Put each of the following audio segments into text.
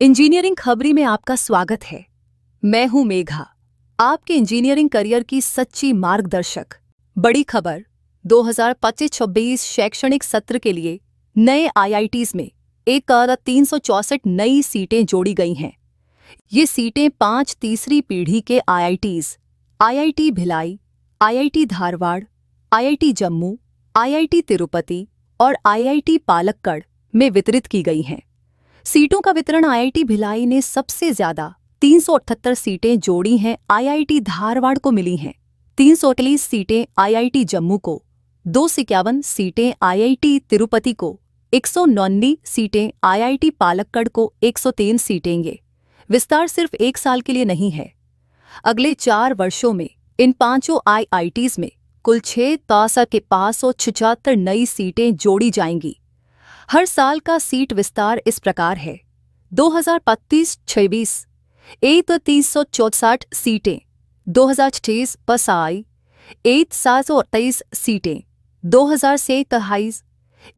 Engineering खबरी में आपका स्वागत है। मैं हूं मेघा, आपके इंजीनियरिंग करियर की सच्ची मार्गदर्शक। बड़ी खबर 2025-26 शैक्षणिक सत्र के लिए नए आईआईटीज में 1,364 नई सीटें जोड़ी गई हैं। ये सीटें 5 तीसरी पीढ़ी के IITs IIT Bhilai, IIT Dharwad, IIT Jammu, IIT Tirupati और आईआईटी पालक्कड़ में वितरित की गई हैं। सीटों का वितरण आईआईटी भिलाई ने सबसे ज्यादा 378 सीटें जोड़ी हैं, आईआईटी धारवाड़ को मिली हैं 348 सीटें, आईआईटी जम्मू को 251 सीटें, आईआईटी तिरुपति को 199 सीटें, आईआईटी पालक्कड़ को 103 सीटें। ये विस्तार सिर्फ 1 साल के लिए नहीं है। अगले 4 वर्षों में इन पांचों आईआईटीज में कुल 6,576 नई सीटें जोड़ी जाएंगी। हर साल का सीट विस्तार इस प्रकार है: 2025-26 1,364 सीटें, 2026-27 1,728 सीटें, 2027-28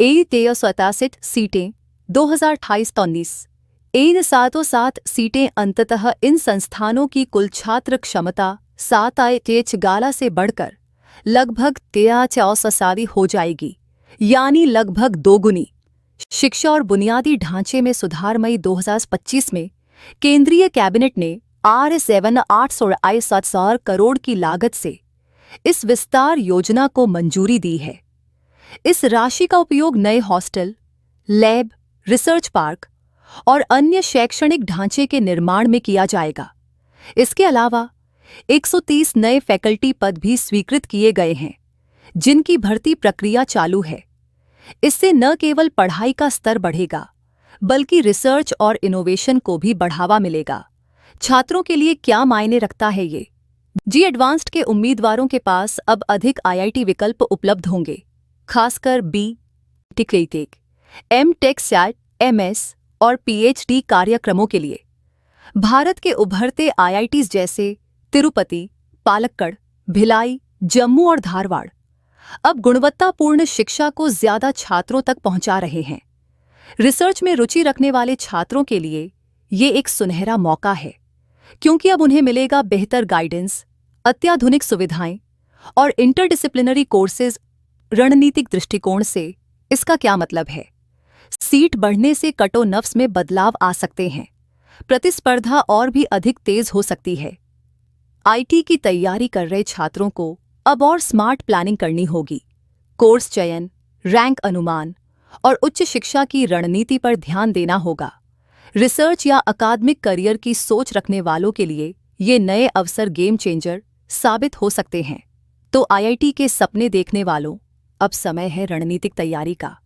1,367 सीटें, 2028-29 1,707 सीटें। अंततः इन संस्थानों की कुल छात्र क्षमता 7 आईआईटी गाला से बढ़कर लगभग 13,480 हो जाएगी, यानी लगभग दोगुनी। शिक्षा और बुनियादी ढांचे में सुधार मई 2025 में केंद्रीय कैबिनेट ने Rs7,800 करोड़ की लागत से इस विस्तार योजना को मंजूरी दी है। इस राशि का उपयोग नए हॉस्टल, लैब, रिसर्च पार्क और अन्य शैक्षणिक ढांचे के निर्माण में किया जाएगा। इसके अलावा 130 नए फैकल्टी पद भी स्वीकृत किए गए हैं, जिनकी भर्ती प्रक्रिया चालू है। इससे न केवल पढ़ाई का स्तर बढ़ेगा, बल्कि रिसर्च और इनोवेशन को भी बढ़ावा मिलेगा। छात्रों के लिए क्या मायने रखता है ये? एडवांस्ड के उम्मीदवारों के पास अब अधिक आईआईटी विकल्प उपलब्ध होंगे, खासकर टेक, एमटेक, एमएस और पीएचडी कार्यक्रमों के लिए। भारत के उभरते आईआईटीज जैसे तिरुपति, पालक्कड़, भिलाई, जम्मू और धारवाड़ अब गुणवत्तापूर्ण शिक्षा को ज्यादा छात्रों तक पहुंचा रहे हैं। रिसर्च में रुचि रखने वाले छात्रों के लिए ये एक सुनहरा मौका है, क्योंकि अब उन्हें मिलेगा बेहतर गाइडेंस, अत्याधुनिक सुविधाएं और इंटरडिसिप्लिनरी कोर्सेज। रणनीतिक दृष्टिकोण से इसका क्या मतलब है? सीट बढ़ने से कटो नफ्स में बदलाव आ सकते हैं, प्रतिस्पर्धा और भी अधिक तेज हो सकती है। आईटी की तैयारी कर रहे छात्रों को अब और स्मार्ट प्लानिंग करनी होगी। कोर्स चयन, रैंक अनुमान और उच्च शिक्षा की रणनीति पर ध्यान देना होगा। रिसर्च या अकादमिक करियर की सोच रखने वालों के लिए ये नए अवसर गेम चेंजर साबित हो सकते हैं। तो आईआईटी के सपने देखने वालों, अब समय है रणनीतिक तैयारी का।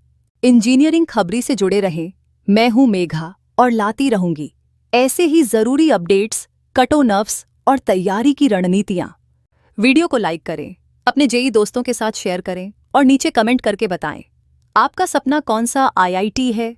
इंजीनियरिंग खबरी से जुड़े रहें। मैं हूं मेघा और लाती रहूंगी ऐसे ही जरूरी अपडेट्स, कटो नर्व्स और तैयारी की रणनीतियां। वीडियो को लाइक करें, अपने जेई दोस्तों के साथ शेयर करें और नीचे कमेंट करके बताएं आपका सपना कौन सा आईआईटी है